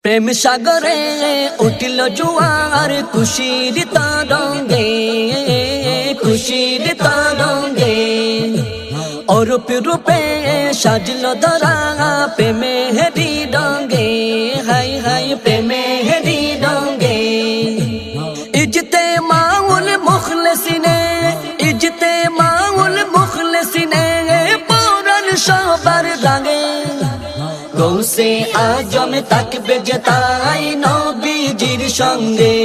প্রেম সাগরে উঠিল জোয়ার খুশির তরঙ্গে, খুশির তরঙ্গে অরূপ রূপে সাজল ধরা প্রেমে হেরি রঙ্গে, হাই হাই প্রেমে হেরি রঙ্গে। ইজতে মাউল মুখলেসিনে, ইজতে মাউল মুখলেসিনে পরাণ সবার রাগে। গৌসে আজম থাকবে যে তাই নবীজির সঙ্গে,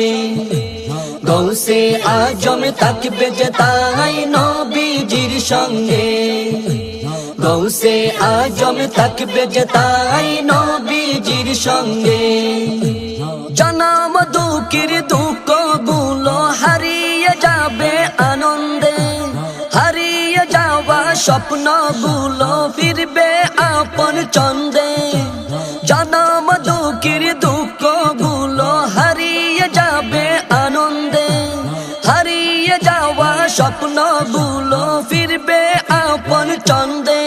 গৌসে আজম থাকবে যে তাই নবীজির সঙ্গে, গৌসে আজম থাকবে যে তাই নবীজির সঙ্গে। জনম দুঃখের দুঃখ গুলো হারিয়ে যাবে আনন্দে, হারিয়ে যাওয়া স্বপ্ন গুলো ফিরবে আপন চন্দে। জনম দুঃখের দুঃখ গুলো হারিয়ে যাবে আনন্দে, হারিয়ে যাওয়া স্বপ্ন গুলো ফিরবে আপন চন্দে।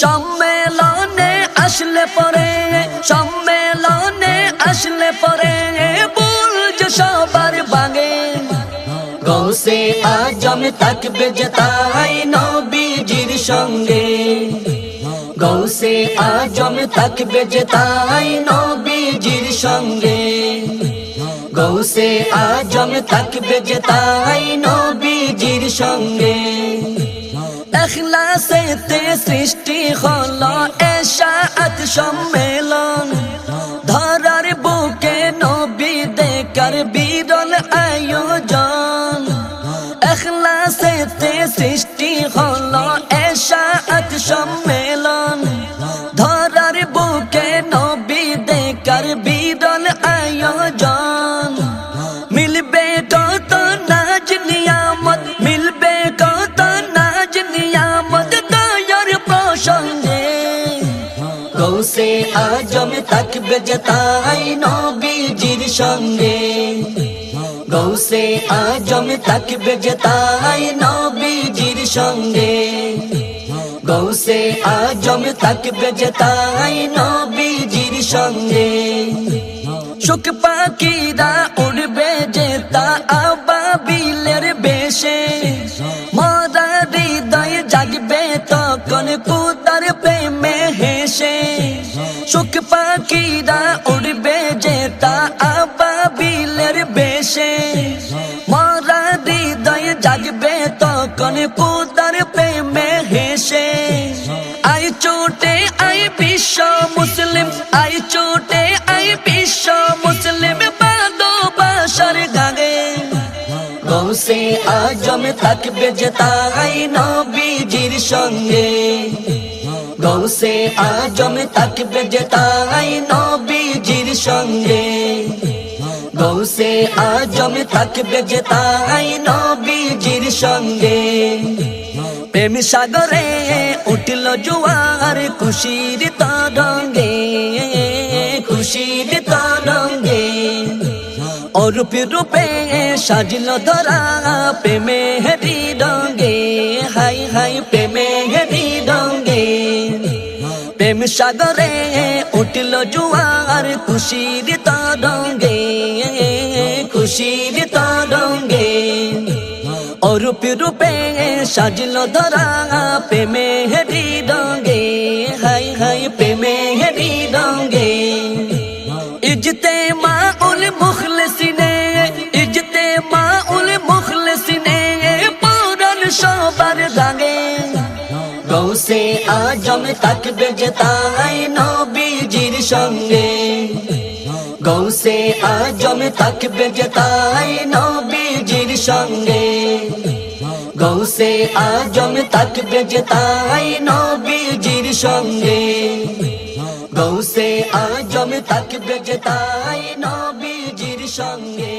সম্মেলনে আসলে পরে, সম্মেলনে আসলে পরে ভুল যে সবার ভাঙে। গৌসে আজম থাকবে যে তাই নবীজির সঙ্গে, গৌসে আজম থাকবে যে তাই নবীজির সঙ্গে, গৌসে আজম থাকবে যে তাই নবীজির সঙ্গে। ইখলাসেতে সৃষ্টি হলো এশাআত সম্মেলন, ধরার বুকে নবী দেখার বিরল আয়োজন। ইখলাসেতে সৃষ্টি হলো এশাআত সম্মেলন, ধরার বুকে নবী দেখার বিরল আয়োজন। মিলবে কত নাজ নিয়ামত, মিলবে কত নাজ নিয়ামত দয়ার প্রসঙ্গে। গৌসে আজম থাকবে যে তাই নবীজির সঙ্গে, গৌসে আজম থাকবে যে তাই নবীজির সঙ্গে, গৌসে আজম থাকবে যে তাই নবীজির সঙ্গে। সুখ পাখিরা উড়বে যে তা আবাবিলের বেশে, মরা হৃদয় জাগবে তখন কুতার প্রেমে হেসে। সুখ পাখিরা উড়বে যে তা আবাবিলের বেশে, মরা হৃদয় জাগবে তখন কুতার প্রেমে হেসে। আই চোটে আই বিশ্ব মুসলিম, আই চোটে আই বিশ্ব মুসলিম ভালোবাসার গানে। গৌসে আজম থাকবে যে তাই নবীজির সঙ্গে, গৌসে আজম থাকবে যে তাই নবীজির সঙ্গে, গৌসে আজম থাকবে যে তাই নবীজির সঙ্গে। প্রেম সাগরে উঠিল জোয়ার খুশির তরঙ্গে, খুশির তরঙ্গে অরূপ রূপে সাজল ধরা প্রেমে হেরি রঙ্গে, হাই হাই প্রেমে হেরি রঙ্গে। প্রেম সাগরে উঠিল জোয়ার খুশির তরঙ্গে, খুশির তরঙ্গে অরূপ রূপে সাজল ধরা প্রেমে হেরি রঙ্গে, হাই হাই প্রেমে হেরি রঙ্গে। ইজতে মাউল মুখলেসিনে, ইজতে মাউল মুখলেসিনে পরাণ সবার রাগে। গৌসে আজম থাকবে যে তাই নবীজির সঙ্গে, গৌসে আজম থাকবে যে তাই নবীজির সঙ্গে, গৌসে আজম থাকবে যে তাই নবীজির সঙ্গে, গৌসে আজম থাকবে যে তাই নবীজির সঙ্গে।